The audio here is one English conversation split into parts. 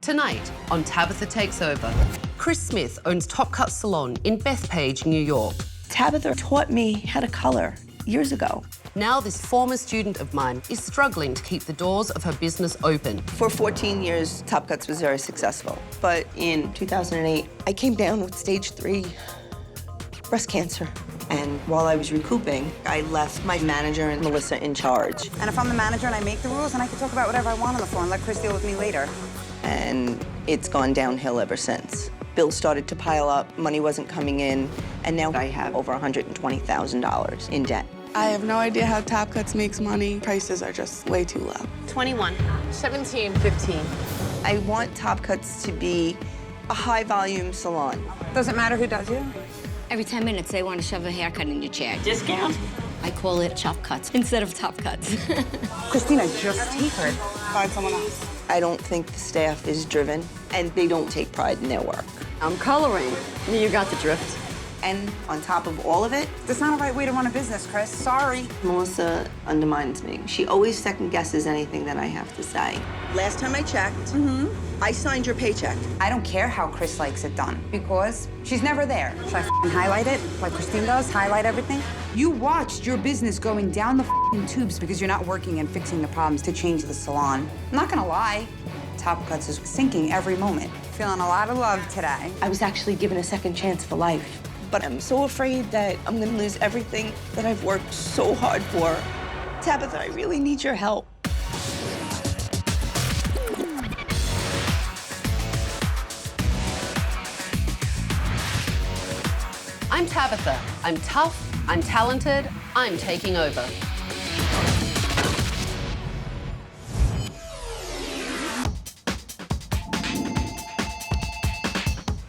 Tonight on Tabatha Takes Over, Chris Smith owns Top Cut Salon in Bethpage, New York. Tabitha taught me how to color years ago. Now this former student of mine is struggling to keep the doors of her business open. For 14 years, Top Cuts was very successful. But in 2008, I came down with stage 3 breast cancer. And while I was recouping, I left my manager and Melissa in charge. And if I'm the manager and I make the rules, then I can talk about whatever I want on the floor and let Chris deal with me later. And it's gone downhill ever since. Bills started to pile up, money wasn't coming in, and now I have over $120,000 in debt. I have no idea how Top Cuts makes money. Prices are just way too low. 21, 17, 15. I want Top Cuts to be a high-volume salon. Doesn't matter who does you. Every 10 minutes, they want to shove a haircut in your chair. Discount? I call it chop cuts instead of top cuts. Christina just tapered. Find someone else. I don't think the staff is driven, and they don't take pride in their work. I'm coloring. You got the drift. And on top of all of it, That's not a right way to run a business, Chris. Sorry. Melissa undermines me. She always second guesses anything that I have to say. Last time I checked, I signed your paycheck. I don't care how Chris likes it done because she's never there. Should I highlight it like Christine does? Highlight everything? You watched your business going down the tubes because you're not working and fixing the problems to change the salon. I'm not gonna lie. Top Cuts is sinking every moment. Feeling a lot of love today. I was actually given a second chance for life. But I'm so afraid that I'm gonna lose everything that I've worked so hard for. Tabitha, I really need your help. I'm Tabitha. I'm tough, I'm talented, I'm taking over.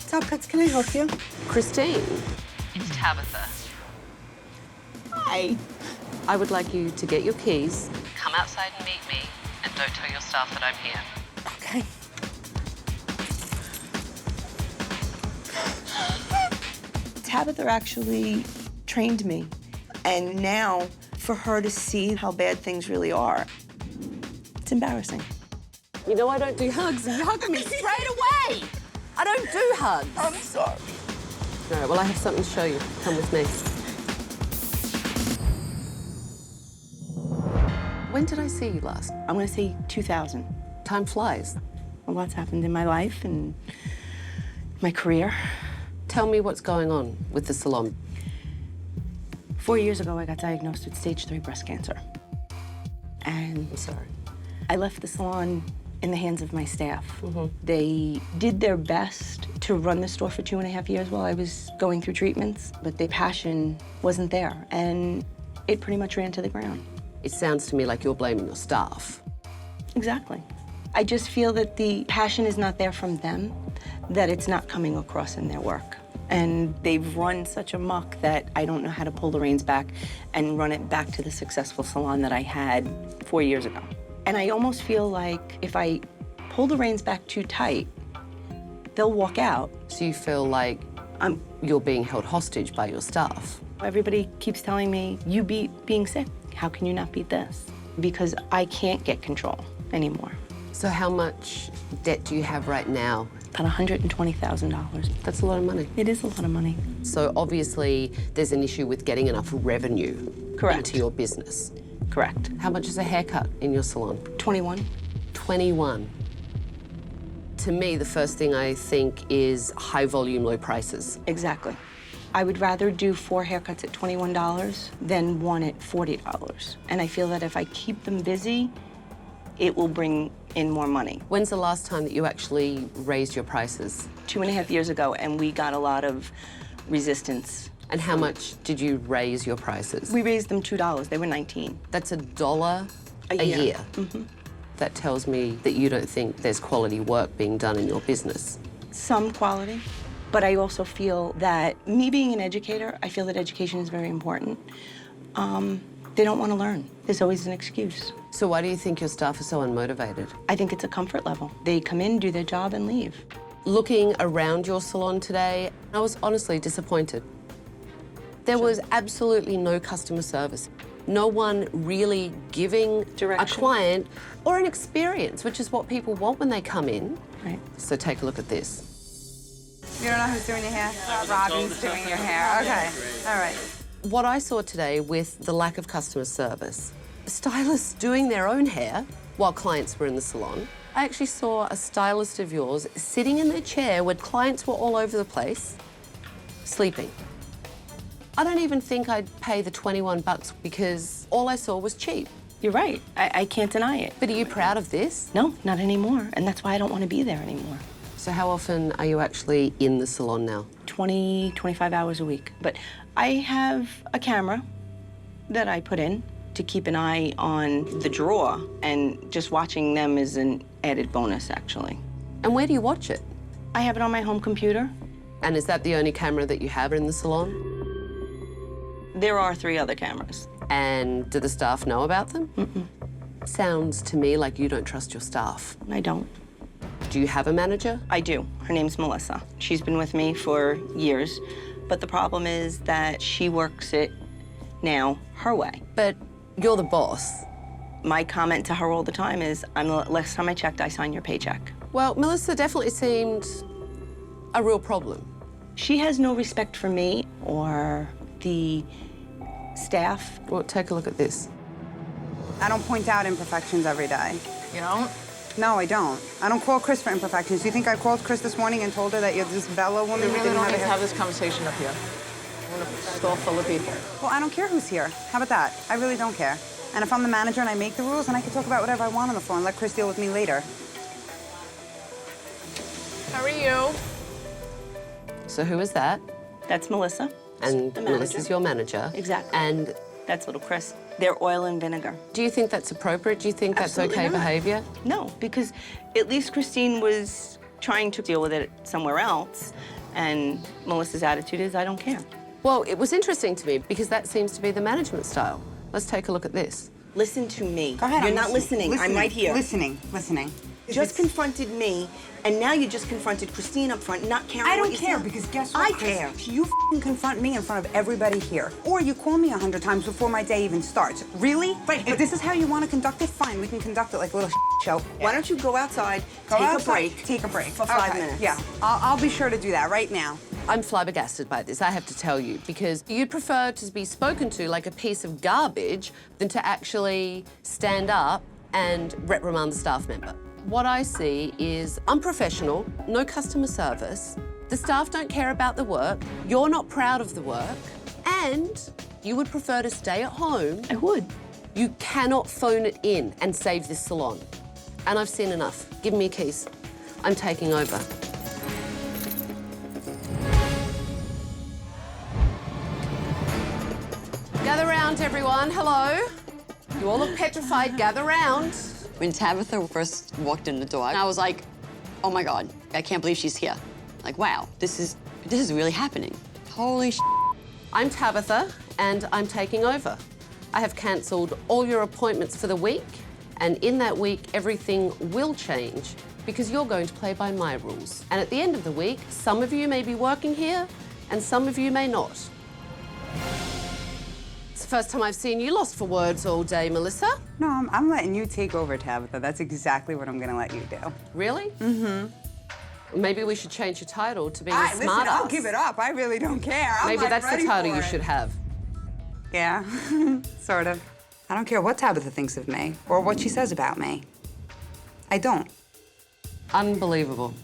Top Cuts, can I help you? Christine. It's Tabitha. Hi. I would like you to get your keys, come outside and meet me, and don't tell your staff that I'm here. Okay. Tabitha actually trained me. And now, for her to see how bad things really are, it's embarrassing. You know I don't do hugs. You hug me straight away. I don't do hugs. I'm sorry. All right, well, I have something to show you. Come with me. When did I see you last? I'm gonna say 2000. Time flies. A lot's happened in my life and my career. Tell me what's going on with the salon. 4 years ago, I got diagnosed with stage 3 breast cancer. And I'm sorry. I left the salon in the hands of my staff. They did their best to run the store for 2.5 years while I was going through treatments, but their passion wasn't there, and it pretty much ran to the ground. It sounds to me like you're blaming your staff. Exactly. I just feel that the passion is not there from them, that it's not coming across in their work. And they've run such amok that I don't know how to pull the reins back and run it back to the successful salon that I had 4 years ago. And I almost feel like if I pull the reins back too tight, they'll walk out. So you feel like you're being held hostage by your staff? Everybody keeps telling me, you beat being sick. How can you not beat this? Because I can't get control anymore. So how much debt do you have right now? About $120,000. That's a lot of money. It is a lot of money. So obviously there's an issue with getting enough revenue into your business. Correct. How much is a haircut in your salon? 21. 21. To me, the first thing I think is high volume, low prices. Exactly. I would rather do 4 haircuts at $21 than 1 at $40. And I feel that if I keep them busy, it will bring in more money. When's the last time that you actually raised your prices? 2.5 years ago, and we got a lot of resistance. And how much did you raise your prices? We raised them $2. They were 19. That's $1 a year. That tells me that you don't think there's quality work being done in your business. Some quality, but I also feel that me being an educator, I feel that education is very important. They don't want to learn. There's always an excuse. So why do you think your staff are so unmotivated? I think it's a comfort level. They come in, do their job, and leave. Looking around your salon today, I was honestly disappointed. There was absolutely no customer service. No one really giving Direction. a client or an experience, which is what people want when they come in. Right. So take a look at this. You don't know who's doing your hair? Robbie's doing your hair. Okay. All right. What I saw today with the lack of customer service, stylists doing their own hair while clients were in the salon. I actually saw a stylist of yours sitting in their chair when clients were all over the place, sleeping. I don't even think I'd pay the 21 bucks because all I saw was cheap. You're right. I can't deny it. But are you proud of this? No, not anymore. And that's why I don't want to be there anymore. So how often are you actually in the salon now? 20, 25 hours a week. But I have a camera that I put in to keep an eye on the drawer, and just watching them is an added bonus, actually. And where do you watch it? I have it on my home computer. And is that the only camera that you have in the salon? There are 3 other cameras. And do the staff know about them? Mm-mm. Sounds to me like you don't trust your staff. I don't. Do you have a manager? I do. Her name's Melissa. She's been with me for years, but the problem is that she works it now her way. But you're the boss. My comment to her all the time is, last time I checked, I signed your paycheck. Well, Melissa definitely seemed a real problem. She has no respect for me or the staff. Well, take a look at this. I don't point out imperfections every day. You don't? No, I don't. I don't call Chris for imperfections. Do you think I called Chris this morning and told her that you're this Bella woman We who really didn't don't have need a to hair? have this conversation up here. I'm in a store full of people. Well, I don't care who's here. How about that? I really don't care. And if I'm the manager and I make the rules, then I can talk about whatever I want on the floor and let Chris deal with me later. How are you? So who is that? That's Melissa. And the manager. Melissa's your manager. Exactly. And That's little Chris. They're oil and vinegar. do you think that's appropriate? Do you think that's Absolutely okay not. behavior? No, because at least Christine was trying to deal with it somewhere else, and Melissa's attitude is, I don't care. Well, it was interesting to me because that seems to be the management style. Let's take a look at this. Listen to me. Go ahead. You're I'm not listening. I'm right here. Listening. Just confronted me, and now you just confronted Christine up front, not caring I what don't you care said. because guess what, I Chris? care. You f***ing confront me in front of everybody here. Or you call me 100 times before my day even starts. Really? Right, If this is how you want to conduct it, fine. We can conduct it like a little show. Why don't you go outside, Go take outside, a break. Take a break. For 5 Okay, minutes. Yeah, I'll be sure to do that right now. I'm flabbergasted by this, I have to tell you, because you'd prefer to be spoken to like a piece of garbage than to actually stand up and reprimand the staff member. What I see is unprofessional, no customer service, the staff don't care about the work, you're not proud of the work, and you would prefer to stay at home. I would. You cannot phone it in and save this salon. And I've seen enough. Give me your keys. I'm taking over. Gather round, everyone. Hello. You all look petrified. Gather round. When Tabitha first walked in the door, I was like, oh my God, I can't believe she's here. Like, wow, this is really happening. Holy sh**. I'm Tabitha, and I'm taking over. I have cancelled all your appointments for the week, and in that week, everything will change because you're going to play by my rules. And at the end of the week, some of you may be working here, and some of you may not. It's the first time I've seen you lost for words all day, Melissa. No, I'm letting you take over, Tabitha. That's exactly what I'm going to let you do. Really? Mm-hmm. Maybe we should change your title to being a Listen, smart I'll ass. give it up. I really don't care. I'm Maybe like, that's the ready title for you it. should have. Yeah, sort of. I don't care what Tabitha thinks of me or what she says about me. I don't. Unbelievable.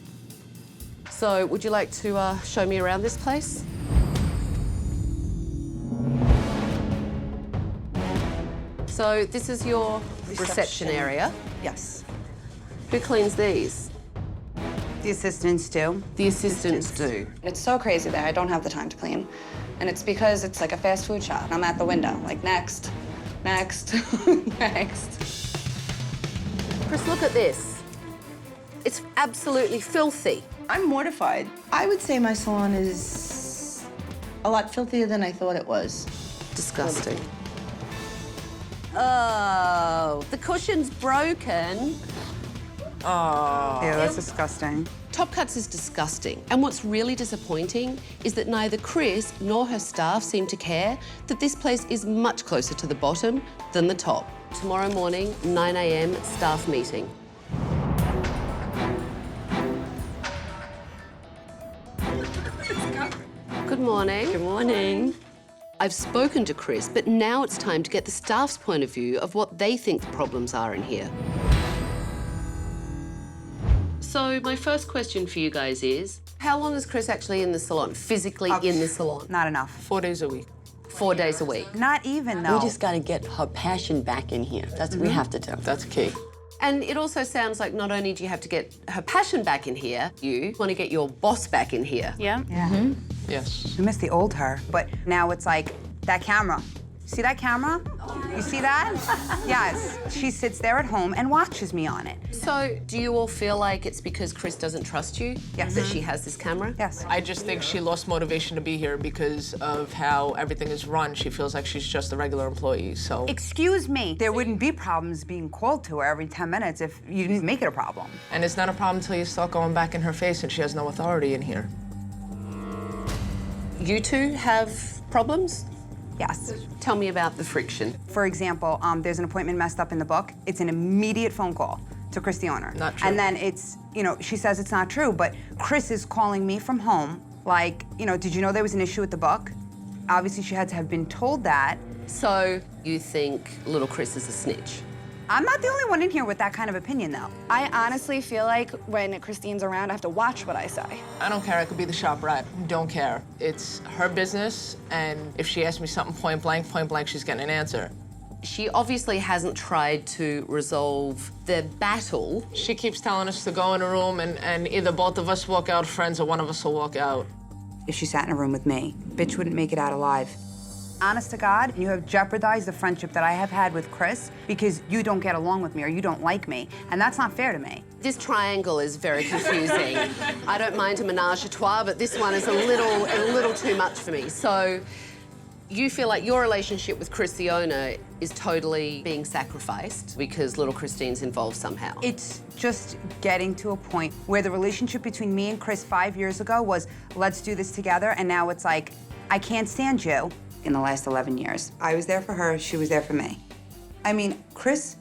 So, would you like to show me around this place? So, this is your reception area. Yes. Who cleans these? The assistants do. The assistants do. It's so crazy there. I don't have the time to clean. And it's because it's like a fast food shop. I'm at the window, like next, next, next. Chris, look at this. It's absolutely filthy. I'm mortified. I would say my salon is a lot filthier than I thought it was. Disgusting. Oh, the cushion's broken. Oh. Ew, that's disgusting. Top Cuts is disgusting. And what's really disappointing is that neither Chris nor her staff seem to care that this place is much closer to the bottom than the top. Tomorrow morning, 9 a.m, staff meeting. Good morning. Good morning. I've spoken to Chris, but now it's time to get the staff's point of view of what they think the problems are in here. So my first question for you guys is, how long is Chris actually in the salon, physically in the salon? Not enough. 4 days a week. 4 days a week. Not even, though. We just got to get her passion back in here. That's what we have to do. That's key. And it also sounds like not only do you have to get her passion back in here, you want to get your boss back in here. Yeah. Yeah. Yes. I miss the old her, but now it's like that camera. See that camera? You see that? Yes. She sits there at home and watches me on it. So do you all feel like it's because Chris doesn't trust you? Yes. That she has this camera? Yes. I just think she lost motivation to be here because of how everything is run. She feels like she's just a regular employee, so. Excuse me. There wouldn't be problems being called to her every 10 minutes if you didn't make it a problem. And it's not a problem until you start going back in her face and she has no authority in here. You two have problems? Yes. Tell me about the friction. For example, there's an appointment messed up in the book. It's an immediate phone call to Chris, the owner. Not true. And then it's, she says it's not true, but Chris is calling me from home, like, did you know there was an issue with the book? Obviously, she had to have been told that. So you think little Chris is a snitch? I'm not the only one in here with that kind of opinion, though. I honestly feel like when Christine's around, I have to watch what I say. I don't care. I could be the shop rat. Don't care. It's her business, and if she asks me something point blank, she's getting an answer. She obviously hasn't tried to resolve the battle. She keeps telling us to go in a room and either both of us walk out friends or one of us will walk out. If she sat in a room with me, bitch wouldn't make it out alive. Honest to God, you have jeopardized the friendship that I have had with Chris because you don't get along with me or you don't like me, and that's not fair to me. This triangle is very confusing. I don't mind a menage a trois, but this one is a little too much for me. So you feel like your relationship with Chris, the owner, is totally being sacrificed because little Christine's involved somehow. It's just getting to a point where the relationship between me and Chris 5 years ago was, let's do this together, and now it's like, I can't stand you. In the last 11 years, I was there for her, she was there for me. I mean, Chris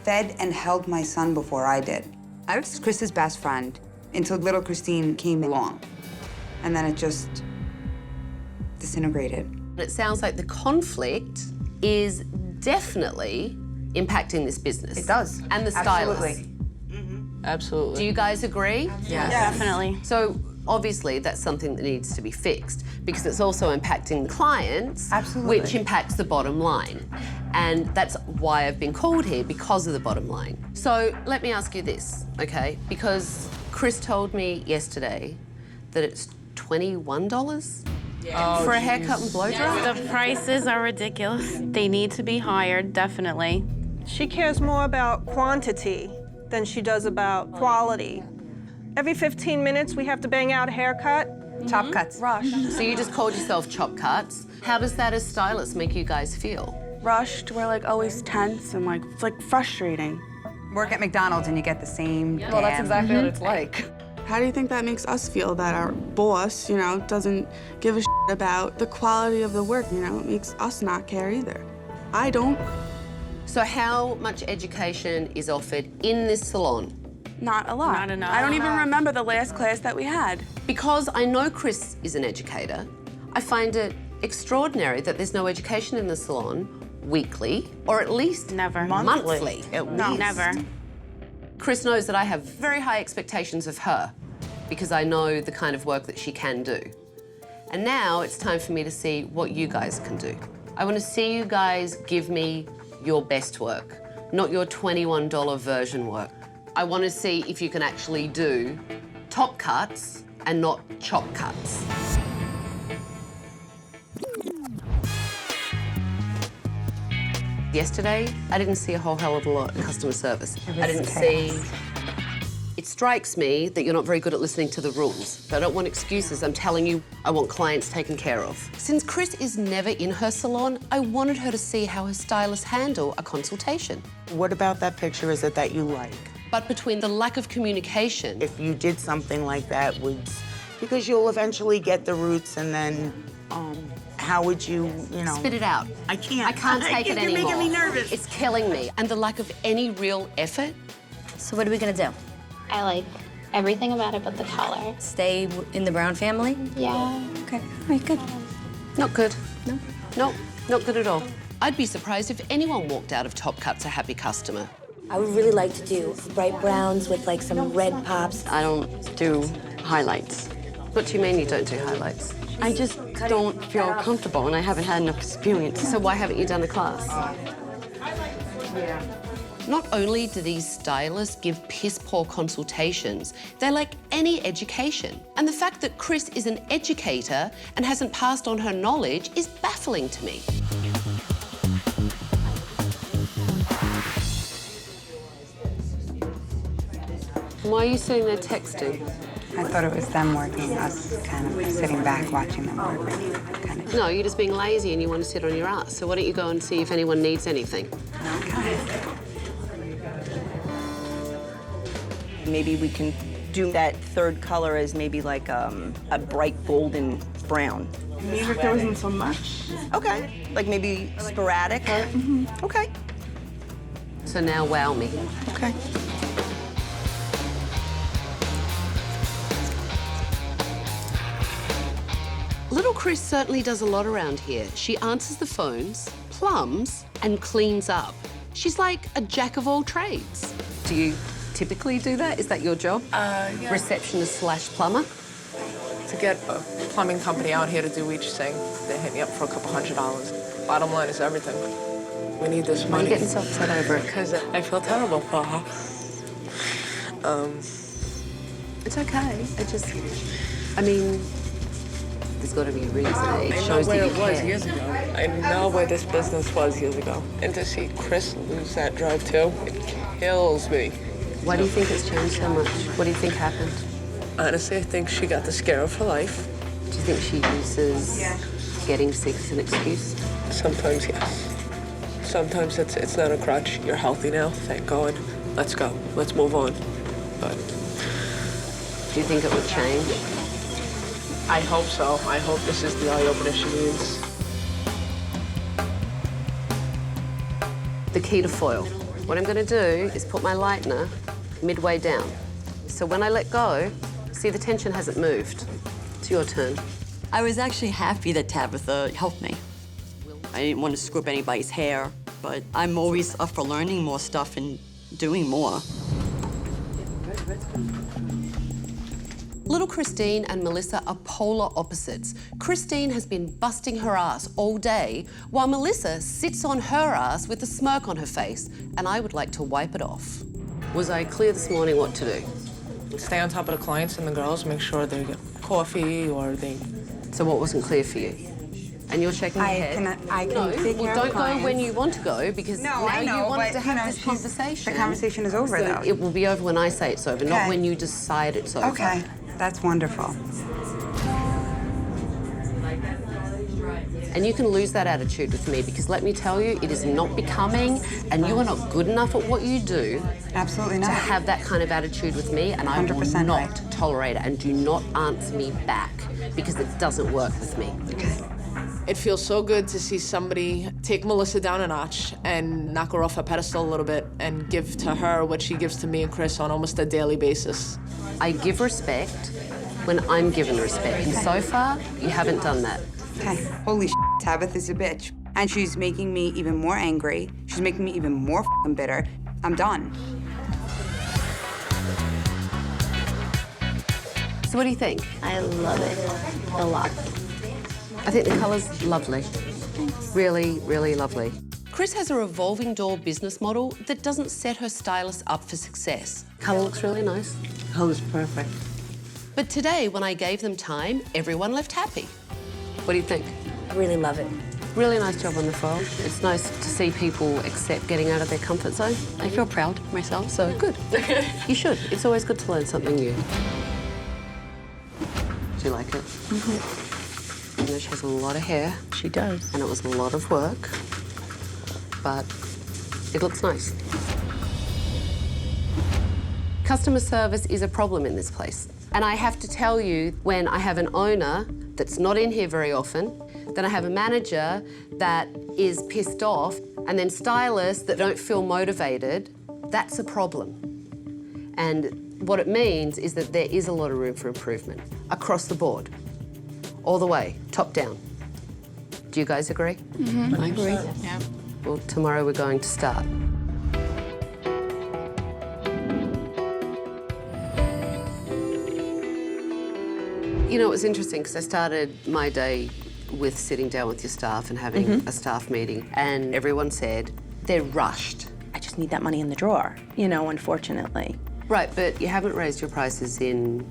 fed and held my son before I did. I was Chris's best friend until little Christine came along. And then it just disintegrated. It sounds like the conflict is definitely impacting this business. It does. And the stylists. Absolutely. Absolutely. Do you guys agree? Yeah, definitely. So obviously that's something that needs to be fixed because it's also impacting the clients, Absolutely. which impacts the bottom line. And that's why I've been called here, because of the bottom line. So let me ask you this, okay? Because Chris told me yesterday that it's $21 for a haircut and blow dry. The prices are ridiculous. They need to be higher, definitely. She cares more about quantity than she does about quality. Every 15 minutes, we have to bang out a haircut. Chop cuts. Rush. So you just called yourself chop cuts. How does that as stylists make you guys feel? Rushed, we're like always tense and like, it's like frustrating. Work at McDonald's and you get the same Well, that's exactly what it's like. How do you think that makes us feel that our boss, doesn't give a shit about the quality of the work, It makes us not care either. I don't. So how much education is offered in this salon? Not a lot. Not enough. I don't even remember the last class that we had. Because I know Chris is an educator, I find it extraordinary that there's no education in the salon weekly, or at least Never. monthly. At least. Never. Chris knows that I have very high expectations of her because I know the kind of work that she can do. And now it's time for me to see what you guys can do. I want to see you guys give me your best work, not your $21 version work. I want to see if you can actually do top cuts and not chop cuts. Yesterday, I didn't see a whole hell of a lot of customer service. I didn't see... It strikes me that you're not very good at listening to the rules. But I don't want excuses. I'm telling you, I want clients taken care of. Since Chris is never in her salon, I wanted her to see how her stylists handle a consultation. What about that picture is it that you like? but between the lack of communication. If you did something like that, because you'll eventually get the roots, and then how would you, Spit it out. I can't. I can't take it anymore. You're making me nervous. It's killing me. And the lack of any real effort. So what are we gonna do? I like everything about it but the color. Stay in the Brown family? Yeah. Okay, all right, good. Not good. No? No, not good at all. I'd be surprised if anyone walked out of Top Cut's a happy customer. I would really like to do bright browns with like some red pops. I don't do highlights. What do you mean you don't do highlights? I just don't feel comfortable, and I haven't had enough experience. So why haven't you done a class? Not only do these stylists give piss-poor consultations, they lack any education. And the fact that Chris is an educator and hasn't passed on her knowledge is baffling to me. Why are you sitting there texting? I thought it was them working, us kind of sitting back watching them work. Kind of. No, you're just being lazy and you want to sit on your ass. So why don't you go and see if anyone needs anything? Okay. Maybe we can do that third color as maybe like a bright golden brown. Maybe if there wasn't so much. Okay, like maybe sporadic. Okay. So now wow me. Okay. Little Chris certainly does a lot around here. She answers the phones, plums, and cleans up. She's like a jack of all trades. Do you typically do that? Is that your job? Yeah. Receptionist slash plumber? To get a plumbing company out here to do each thing, they hit me up for a couple $100. Bottom line is everything. We need this Why are money. you getting so upset over it? Because I feel terrible for her. It's okay. I mean, there's got to be a reason. It I know shows where that it you was care. years ago. I know where this business was years ago. And to see Chris lose that drive too, it kills me. Why do you think it's changed so much? What do you think happened? Honestly, I think she got the scare of her life. Do you think she uses getting sick as an excuse? Sometimes, yes. Sometimes it's not a crutch. You're healthy now, thank God. Let's go. Let's move on. But do you think it would change? I hope so. I hope this is the eye-opener she needs. The key to foil. What I'm going to do is put my lightener midway down. So when I let go, see the tension hasn't moved. It's your turn. I was actually happy that Tabitha helped me. I didn't want to screw up anybody's hair, but I'm always up for learning more stuff and doing more. Little Christine and Melissa are polar opposites. Christine has been busting her ass all day, while Melissa sits on her ass with a smirk on her face, and I would like to wipe it off. Was I clear this morning what to do? Stay on top of the clients and the girls, make sure they get coffee or they... So what wasn't clear for you? And you're shaking your head? I can No, take well, care don't of go clients. when you want to go, because No, now I know, you wanted but, to have you know, this conversation. The conversation is over, So though. it will be over when I say it's over, not Okay. when you decide it's over. Okay, that's wonderful. And you can lose that attitude with me, because let me tell you, it is not becoming, and you are not good enough at what you do. Absolutely To not. have that kind of attitude with me, and I will 100% not right. tolerate it. And do not answer me back, because it doesn't work with me. It feels so good to see somebody take Melissa down a notch and knock her off a pedestal a little bit and give to her what she gives to me and Chris on almost a daily basis. I give respect when I'm given respect, and so far, you haven't done that. Okay, holy shit, Tabitha's a bitch. And she's making me even more angry. She's making me even more f***ing bitter. I'm done. So what do you think? I love it a lot. I think the colour's lovely. Really, really lovely. Chris has a revolving door business model that doesn't set her stylist up for success. Colour looks really nice. Colour's perfect. But today, when I gave them time, everyone left happy. What do you think? I really love it. Really nice job on the foil. It's nice to see people accept getting out of their comfort zone. I feel proud of myself. So good. You should. It's always good to learn something new. Do you like it? Mm-hmm. I know she has a lot of hair. She does. And it was a lot of work, but it looks nice. Customer service is a problem in this place. And I have to tell you, when I have an owner that's not in here very often, then I have a manager that is pissed off, and then stylists that don't feel motivated, that's a problem. And what it means is that there is a lot of room for improvement across the board, all the way, top down. Do you guys agree? I agree. Yeah. Well, tomorrow we're going to start. You know, it was interesting because I started my day with sitting down with your staff and having a staff meeting, and everyone said they're rushed. I just need that money in the drawer, you know, unfortunately. Right, but you haven't raised your prices in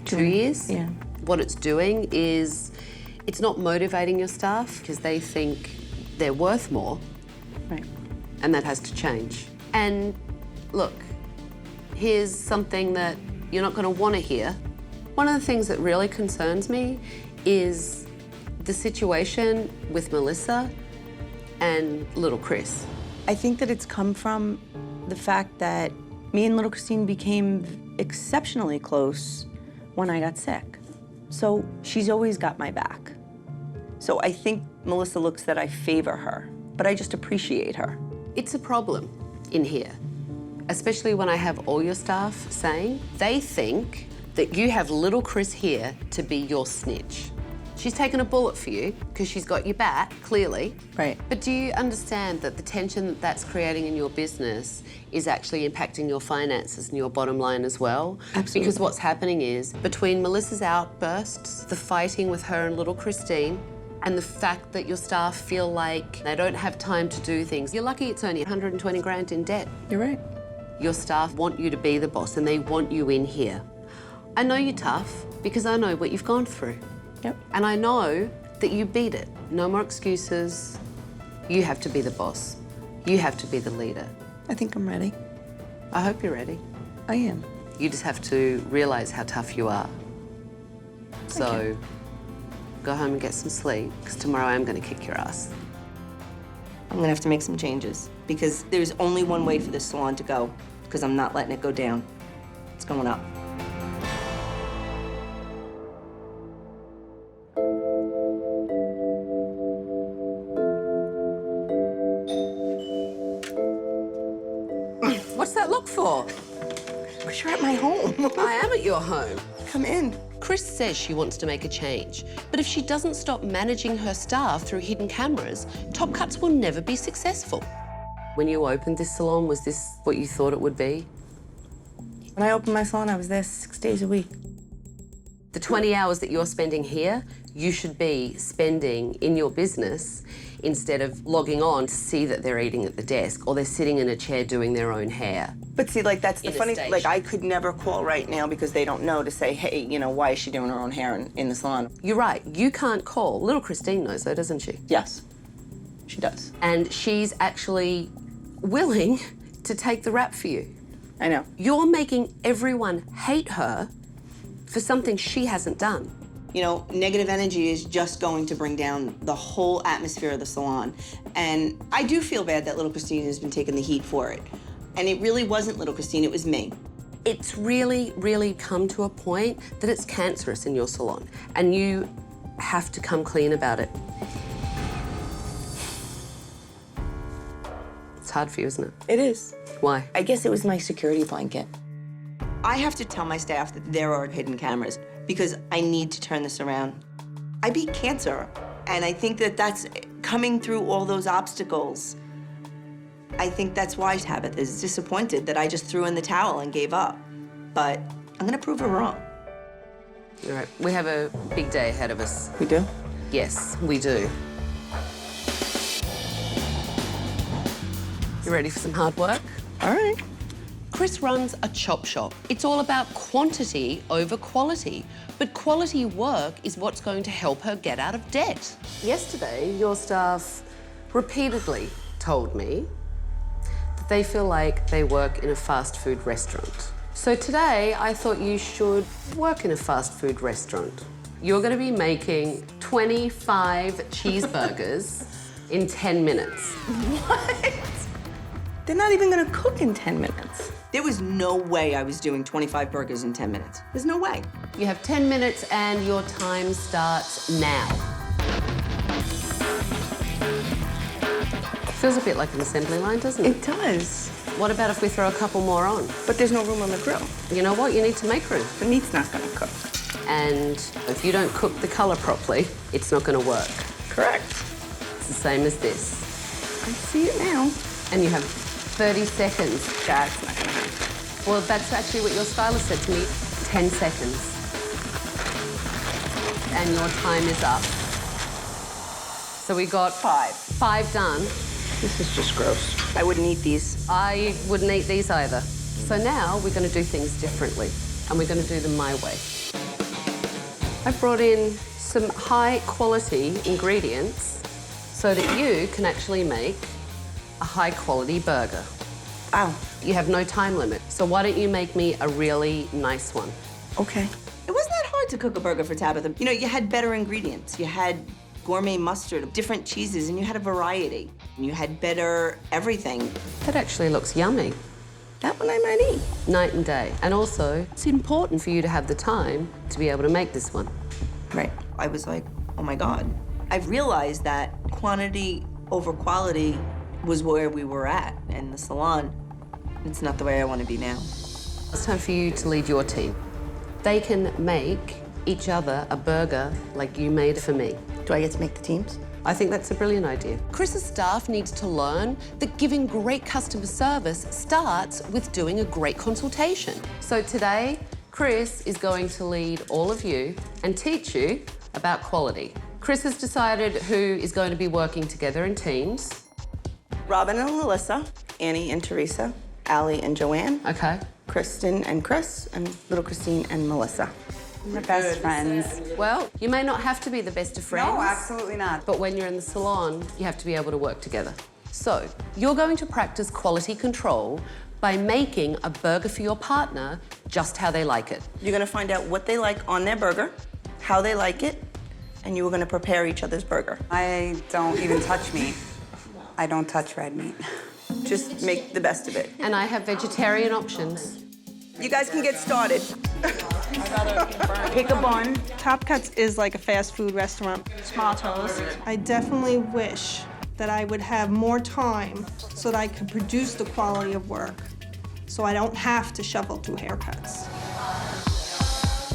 2 years. Yeah. What it's doing is it's not motivating your staff because they think they're worth more. Right. And that has to change. And look, here's something that you're not going to want to hear. One of the things that really concerns me is the situation with Melissa and little Chris. I think that it's come from the fact that me and little Christine became exceptionally close when I got sick. So she's always got my back. So I think Melissa looks that I favor her, but I just appreciate her. It's a problem in here, especially when I have all your staff saying they think that you have little Chris here to be your snitch. She's taken a bullet for you because she's got your back, clearly. Right. But do you understand that the tension that that's creating in your business is actually impacting your finances and your bottom line as well? Absolutely. Because what's happening is, between Melissa's outbursts, the fighting with her and little Christine, and the fact that your staff feel like they don't have time to do things. You're lucky it's only 120 grand in debt. You're right. Your staff want you to be the boss and they want you in here. I know you're tough because I know what you've gone through. Yep. And I know that you beat it. No more excuses. You have to be the boss. You have to be the leader. I think I'm ready. I hope you're ready. I am. You just have to realise how tough you are. So go home and get some sleep, because tomorrow I'm going to kick your ass. I'm gonna have to make some changes because there's only one way for this salon to go, because I'm not letting it go down. It's going up. What's that look for? Because you're at my home. I am at your home. Come in. Chris says she wants to make a change, but if she doesn't stop managing her staff through hidden cameras, Top Cuts will never be successful. When you opened this salon, was this what you thought it would be? When I opened my salon, I was there 6 days a week. The 20 hours that you're spending here, you should be spending in your business instead of logging on to see that they're eating at the desk or they're sitting in a chair doing their own hair. But see, like, that's the In a funny, station. like, I could never call right now because they don't know to say, hey, you know, why is she doing her own hair in the salon? You're right, you can't call. Little Christine knows though, doesn't she? Yes, she does. And she's actually willing to take the rap for you. I know. You're making everyone hate her for something she hasn't done. You know, negative energy is just going to bring down the whole atmosphere of the salon. And I do feel bad that little Christine has been taking the heat for it. And it really wasn't little Christine, it was me. It's really, really come to a point that it's cancerous in your salon, and you have to come clean about it. It's hard for you, isn't it? It is. Why? I guess it was my security blanket. I have to tell my staff that there are hidden cameras because I need to turn this around. I beat cancer, and I think that that's coming through all those obstacles. I think that's why Tabitha is disappointed that I just threw in the towel and gave up. But I'm gonna prove her wrong. All right, we have a big day ahead of us. We do? Yes, we do. You ready for some hard work? All right. Chris runs a chop shop. It's all about quantity over quality. But quality work is what's going to help her get out of debt. Yesterday, your staff repeatedly told me that they feel like they work in a fast food restaurant. So today, I thought you should work in a fast food restaurant. You're going to be making 25 cheeseburgers in 10 minutes. What? They're not even gonna cook in 10 minutes. There was no way I was doing 25 burgers in 10 minutes. There's no way. You have 10 minutes and your time starts now. Feels a bit like an assembly line, doesn't it? It does. What about if we throw a couple more on? But there's no room on the grill. You know what? You need to make room. The meat's not gonna cook. And if you don't cook the colour properly, it's not going to work. Correct. It's the same as this. I see it now. And you have 30 seconds. That's not gonna happen. Well, that's actually what your stylist said to me. 10 seconds. And your time is up. So we got 5 done. This is just gross. I wouldn't eat these. I wouldn't eat these either. So now we're going to do things differently, and we're going to do them my way. I've brought in some high-quality ingredients so that you can actually make a high-quality burger. Wow. You have no time limit, so why don't you make me a really nice one? Okay. It wasn't that hard to cook a burger for Tabitha. You know, you had better ingredients. You had gourmet mustard, different cheeses, and you had a variety. And you had better everything. That actually looks yummy. That one I might eat. Night and day. And also, it's important for you to have the time to be able to make this one. Right. I was like, oh my God. I've realized that quantity over quality was where we were at in the salon. It's not the way I want to be now. It's time for you to lead your team. They can make each other a burger like you made for me. Do I get to make the teams? I think that's a brilliant idea. Chris's staff needs to learn that giving great customer service starts with doing a great consultation. So today, Chris is going to lead all of you and teach you about quality. Chris has decided who is going to be working together in teams. Robin and Alyssa, Annie and Teresa, Allie and Joanne. Okay. Kristen and Chris, and little Christine and Melissa. We're best friends. Well, you may not have to be the best of friends. No, absolutely not. But when you're in the salon, you have to be able to work together. So, you're going to practice quality control by making a burger for your partner just how they like it. You're gonna find out what they like on their burger, how they like it, and you are gonna prepare each other's burger. I don't even touch meat. I don't touch red meat. Just make the best of it. And I have vegetarian options. You guys can get started. Pick a bun. Top Cuts is like a fast food restaurant. Tomatoes. I definitely wish that I would have more time so that I could produce the quality of work, so I don't have to shovel through haircuts.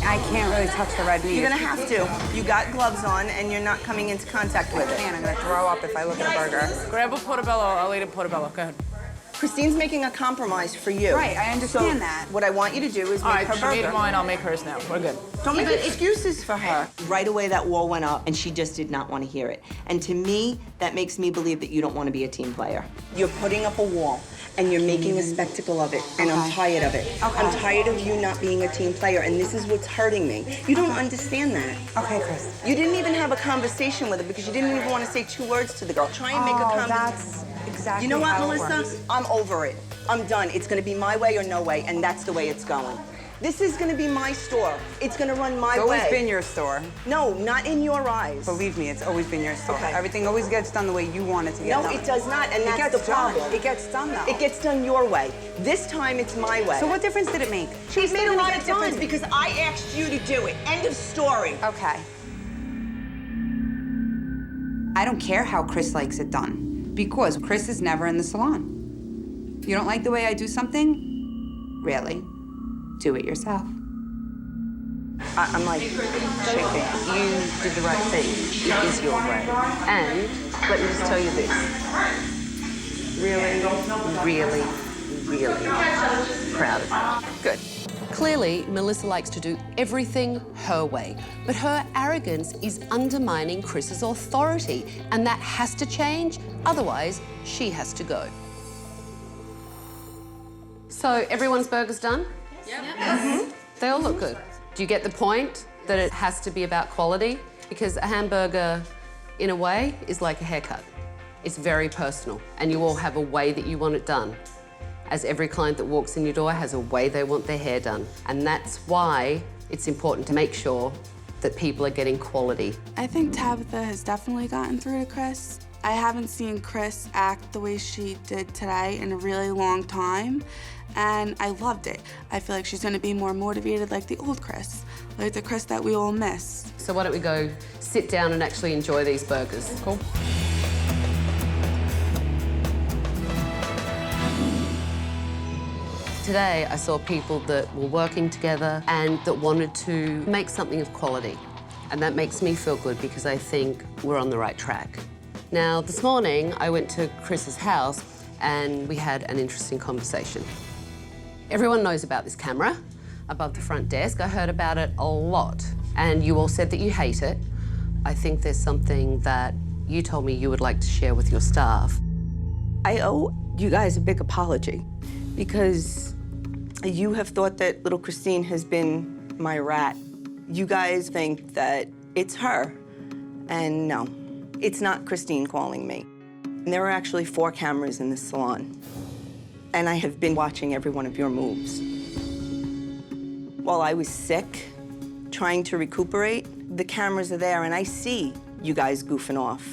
I can't really touch the red meat. You're gonna have to. You got gloves on and you're not coming into contact with it. I'm gonna throw up if I look at a burger. Grab a portobello. I'll eat a portobello. Go ahead. Christine's making a compromise for you. Right, I understand So that. What I want you to do is All make right, her she burger. made mine. I'll make hers now. We're good. Don't make excuses for her. Right away, that wall went up, and she just did not want to hear it. And to me, that makes me believe that you don't want to be a team player. You're putting up a wall and you're making a spectacle of it, and I'm tired of it. I'm tired of you not being a team player, and this is what's hurting me. You don't understand that. Okay, Chris. You didn't even have a conversation with her because you didn't even want to say 2 words to the girl. Try and make a conversation. That's exactly You know what, how it Melissa? works. I'm over it. I'm done. It's gonna be my way or no way, and that's the way it's going. This is gonna be my store. It's gonna run my It's way. always been your store. No, not in your eyes. Believe me, it's always been your store. Okay. Everything always gets done the way you want it to get No, done. it does not, and It that's gets the problem. done. It gets done, though. It gets done your way. This time, it's my way. So what difference did it make? It made a gonna lot get of difference done. because I asked you to do it. End of story. Okay. I don't care how Chris likes it done, because Chris is never in the salon. You don't like the way I do something? Really? Do it yourself. I'm like shaking. You did the right thing. It is your way. And let me just tell you this. Really, really, really proud of you. Good. Clearly, Melissa likes to do everything her way, but her arrogance is undermining Chris's authority, and that has to change, otherwise she has to go. So everyone's burger's done? Yep. Mm-hmm. They all look good. Do you get the point that it has to be about quality? Because a hamburger, in a way, is like a haircut. It's very personal, and you all have a way that you want it done. As every client that walks in your door has a way they want their hair done. And that's why it's important to make sure that people are getting quality. I think Tabitha has definitely gotten through to Chris. I haven't seen Chris act the way she did today in a really long time, and I loved it. I feel like she's gonna be more motivated like the old Chris, like the Chris that we all miss. So why don't we go sit down and actually enjoy these burgers? Cool. Today, I saw people that were working together and that wanted to make something of quality. And that makes me feel good because I think we're on the right track. Now, this morning, I went to Chris's house and we had an interesting conversation. Everyone knows about this camera above the front desk. I heard about it a lot. And you all said that you hate it. I think there's something that you told me you would like to share with your staff. I owe you guys a big apology because you have thought that little Christine has been my rat. You guys think that it's her, and no, it's not Christine calling me. And there are actually 4 cameras in this salon, and I have been watching every one of your moves. While I was sick, trying to recuperate, the cameras are there, and I see you guys goofing off,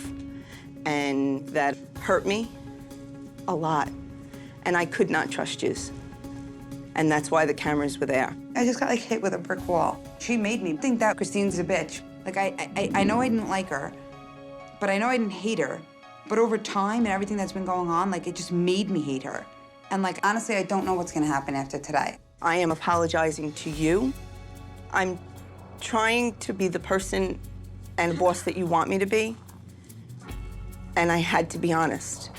and that hurt me a lot, and I could not trust yous. And that's why the cameras were there. I just got like hit with a brick wall. She made me think that Christine's a bitch. Like I know I didn't like her, but I know I didn't hate her. But over time and everything that's been going on, like it just made me hate her. And like honestly, I don't know what's gonna happen after today. I am apologizing to you. I'm trying to be the person and boss that you want me to be. And I had to be honest.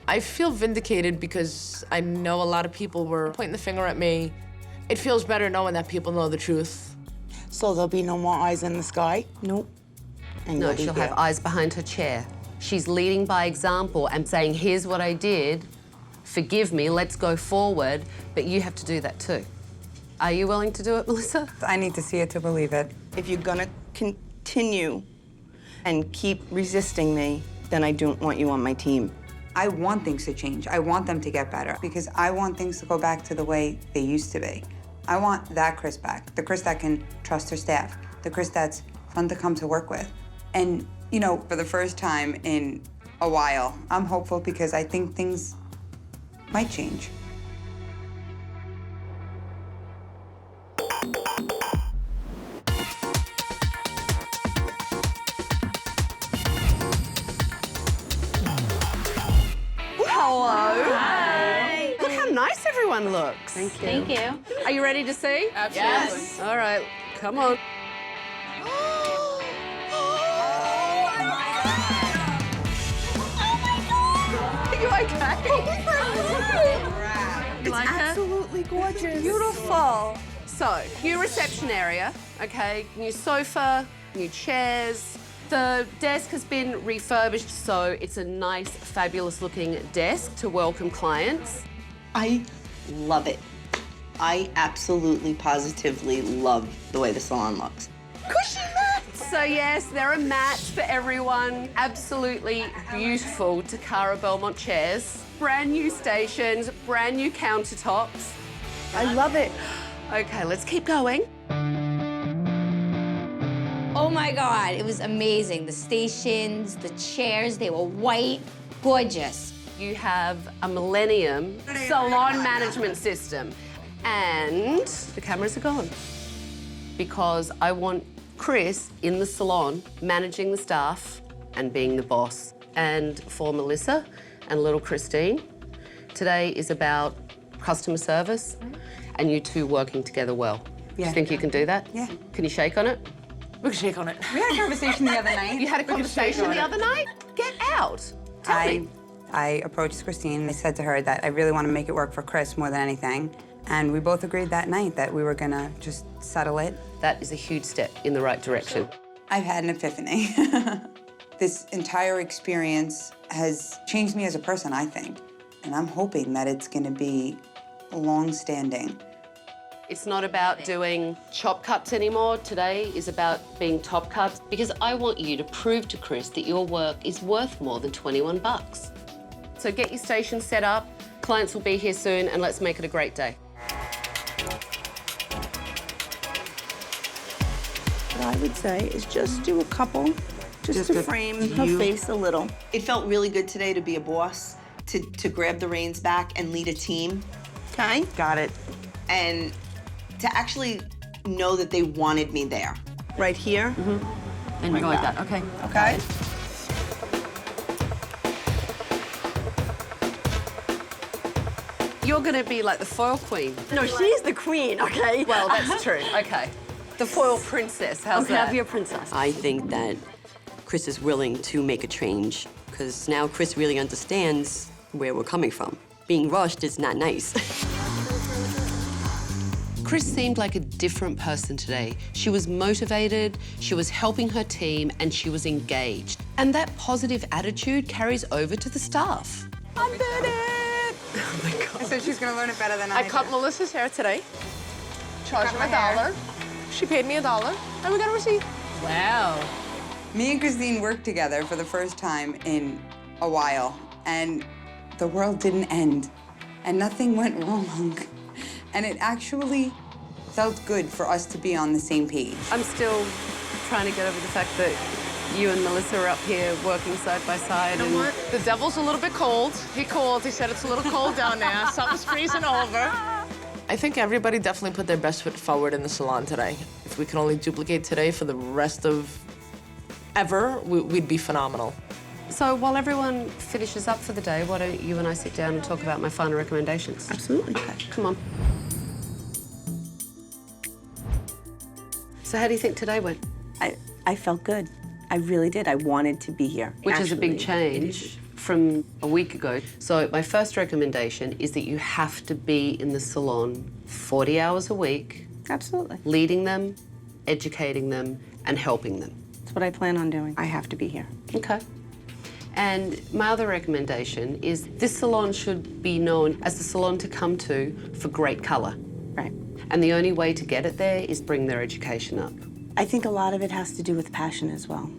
I feel vindicated because I know a lot of people were pointing the finger at me. It feels better knowing that people know the truth. So there'll be no more eyes in the sky? Nope. And No, you'll be she'll here. have eyes behind her chair. She's leading by example and saying, here's what I did, forgive me, let's go forward, but you have to do that too. Are you willing to do it, Melissa? I need to see it to believe it. If you're gonna continue and keep resisting me, then I don't want you on my team. I want things to change. I want them to get better because I want things to go back to the way they used to be. I want that Chris back, the Chris that can trust her staff, the Chris that's fun to come to work with. And, you know, for the first time in a while, I'm hopeful because I think things might change. Look how nice everyone looks. Thank you. Thank you. Are you ready to see? Absolutely. Yes. All right, come on. Are you okay? It's absolutely gorgeous. Beautiful. So, new reception area, okay? New sofa, new chairs. The desk has been refurbished, so it's a nice, fabulous-looking desk to welcome clients. I love it. I absolutely, positively love the way the salon looks. Cushy mats! So yes, there are mats for everyone. Absolutely beautiful Takara Belmont chairs. Brand new stations, brand new countertops. I love it. Okay, let's keep going. Oh my God, it was amazing. The stations, the chairs, they were white, gorgeous. You have a Millennium salon management system. And the cameras are gone. Because I want Chris in the salon managing the staff and being the boss. And for Melissa and little Christine, today is about customer service and you two working together well. Yeah. Do you think you can do that? Yeah. Can you shake on it? We can shake on it. We had a conversation the other night. You had a conversation the other night? Get out. Tell me. I approached Christine and I said to her that I really want to make it work for Chris more than anything. And we both agreed that night that we were gonna just settle it. That is a huge step in the right direction. I've had an epiphany. This entire experience has changed me as a person, I think. And I'm hoping that it's gonna be long-standing. It's not about doing chop cuts anymore. Today is about being top cuts because I want you to prove to Chris that your work is worth more than 21 bucks. So get your station set up. Clients will be here soon and let's make it a great day. What I would say is just do a couple Just to frame her face a little. It felt really good today to be a boss, to grab the reins back and lead a team. Okay. Got it. And to actually know that they wanted me there. Right here. And go like that. Okay. Okay. You're going to be like the foil queen. No, she's the queen, okay? Well, that's true. Okay. The foil princess. How's Okay, that? have your princess. I think that Chris is willing to make a change because now Chris really understands where we're coming from. Being rushed is not nice. Chris seemed like a different person today. She was motivated, she was helping her team, and she was engaged. And that positive attitude carries over to the staff. I did it! Oh my God. So she's gonna learn it better than I I cut did. Melissa's hair today. Charged Cut her my hair. $1. She paid me $1, and we got a receipt. Wow. Me and Christine worked together for the first time in a while, and the world didn't end, and nothing went wrong. And it actually felt good for us to be on the same page. I'm still trying to get over the fact that you and Melissa are up here working side by side. You know what? The devil's a little bit cold. He called. He said it's a little cold down there. Something's freezing over. I think everybody definitely put their best foot forward in the salon today. If we can only duplicate today for the rest of ever, we'd be phenomenal. So while everyone finishes up for the day, why don't you and I sit down and talk about my final recommendations? Absolutely. Okay, come on. So how do you think today went? I felt good. I really did. I wanted to be here. Which is a big Actually, change from a week ago. So my first recommendation is that you have to be in the salon 40 hours a week. Absolutely. Leading them, educating them, and helping them. That's what I plan on doing. I have to be here. Okay. And my other recommendation is this salon should be known as the salon to come to for great colour. Right. And the only way to get it there is bring their education up. I think a lot of it has to do with passion as well.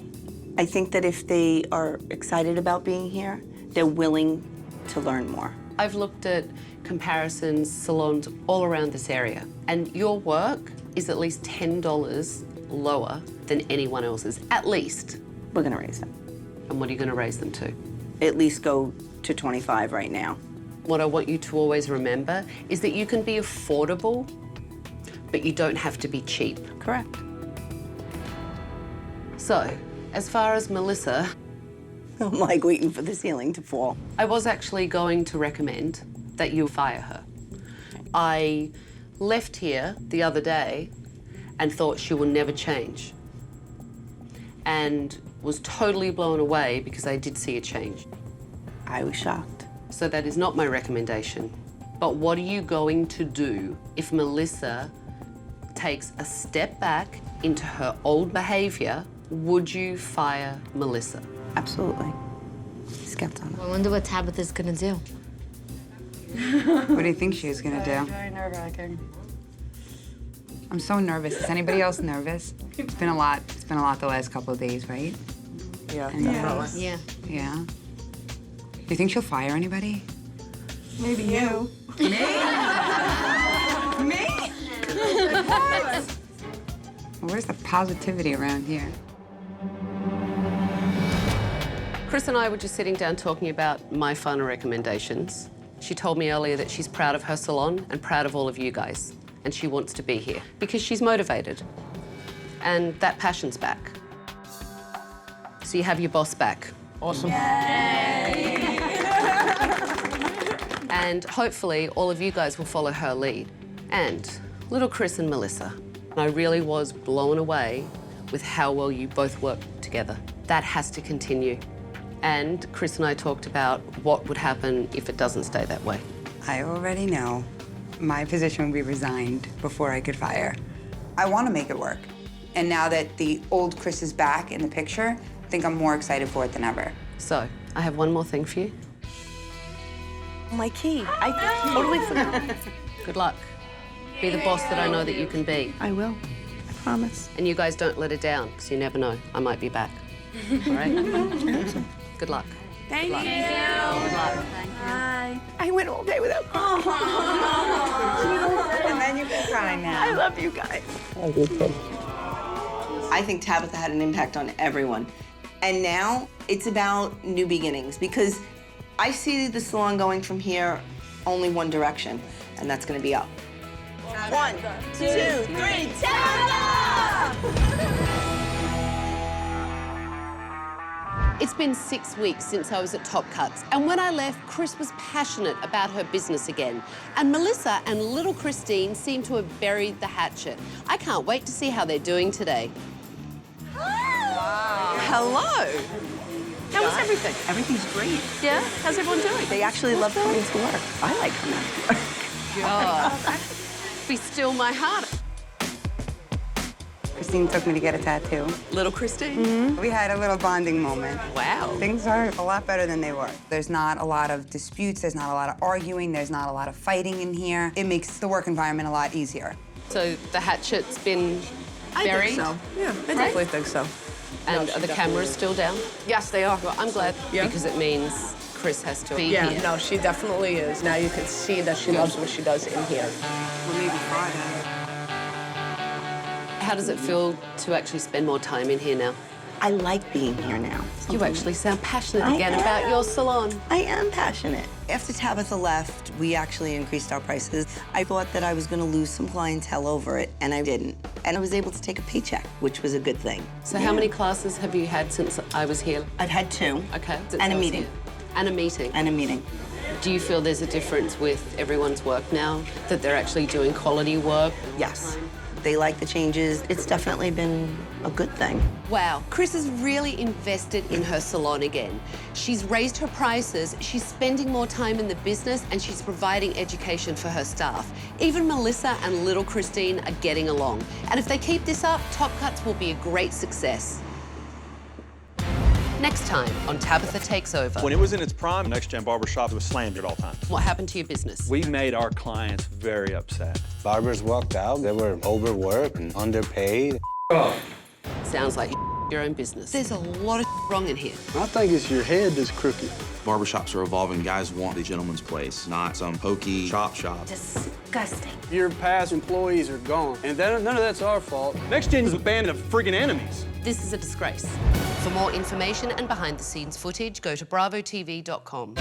I think that if they are excited about being here, they're willing to learn more. I've looked at comparisons, salons all around this area, and your work is at least $10 lower than anyone else's, at least. We're gonna raise them. And what are you gonna raise them to? At least go to 25 right now. What I want you to always remember is that you can be affordable, but you don't have to be cheap. Correct. So, as far as Melissa, I'm like waiting for the ceiling to fall. I was actually going to recommend that you fire her. I left here the other day and thought she will never change. And was totally blown away because I did see a change. I was shocked. So that is not my recommendation. But what are you going to do if Melissa takes a step back into her old behavior? Would you fire Melissa? Absolutely. Skep's on it. I wonder what Tabitha's gonna do. What do you think she was gonna do? Very nerve-wracking. I'm so nervous. Is anybody else nervous? It's been a lot. It's been a lot the last couple of days, right? Yeah, And, definitely. Yeah. Yeah. Do you think she'll fire anybody? Maybe you. Me? Me? What? Where's the positivity around here? Chris and I were just sitting down talking about my final recommendations. She told me earlier that she's proud of her salon and proud of all of you guys. And she wants to be here because she's motivated. And that passion's back. So you have your boss back. Awesome. And hopefully all of you guys will follow her lead. And little Chris and Melissa. I really was blown away with how well you both work together. That has to continue. And Chris and I talked about what would happen if it doesn't stay that way. I already know my position would be resigned before I could fire. I want to make it work. And now that the old Chris is back in the picture, I think I'm more excited for it than ever. So, I have one more thing for you. My key. I totally forgot. Good luck. Be the boss that I know that you can be. I will. I promise. And you guys don't let her down, because you never know. I might be back. All right? Good luck. Thank you. Good luck. Bye. I went all day without crying. And then you can cry now. I love you guys. I think Tabitha had an impact on everyone. And now it's about new beginnings because I see the salon going from here only one direction, and that's gonna be up. 1, 2, 3, It's been 6 weeks since I was at Top Cuts, and when I left, Chris was passionate about her business again. And Melissa and little Christine seem to have buried the hatchet. I can't wait to see how they're doing today. Wow. Hello. How was everything? Everything's great. Yeah? How's everyone doing? They actually love coming to work. I like coming to work. God. Be still my heart. Christine took me to get a tattoo. Little Christine? We had a little bonding moment. Wow. Things are a lot better than they were. There's not a lot of disputes, there's not a lot of arguing, there's not a lot of fighting in here. It makes the work environment a lot easier. So the hatchet's been buried? I think so. Yeah, I definitely think so. And are the cameras still down? Yes, they are. Well, I'm glad because it means Chris has to be here. Yeah, no, she definitely is. Now you can see that she loves what she does in here. Well, maybe Friday. How does it feel to actually spend more time in here now? I like being here now. You actually sound passionate again about your salon. I am passionate. After Tabitha left, we actually increased our prices. I thought that I was going to lose some clientele over it, and I didn't. And I was able to take a paycheck, which was a good thing. So how many classes have you had since I was here? I've had 2. Okay. And a meeting. And a meeting. And a meeting. Do you feel there's a difference with everyone's work now? That they're actually doing quality work? Yes. They like the changes. It's definitely been a good thing. Wow, Chris has really invested in her salon again. She's raised her prices, she's spending more time in the business, and she's providing education for her staff. Even Melissa and little Christine are getting along. And if they keep this up, Top Cuts will be a great success. Next time on Tabatha Takes Over. When it was in its prime, Next Gen Barbershop was slammed at all times. What happened to your business? We made our clients very upset. Barbers walked out. They were overworked and underpaid. Sounds like your own business. There's a lot of wrong in here. I think it's your head that's crooked. Barbershops are evolving. Guys want the gentleman's place, not some pokey chop shop. Disgusting. Your past employees are gone, and none of that's our fault. Next Gen is a band of friggin' enemies. This is a disgrace. For more information and behind-the-scenes footage, go to bravotv.com.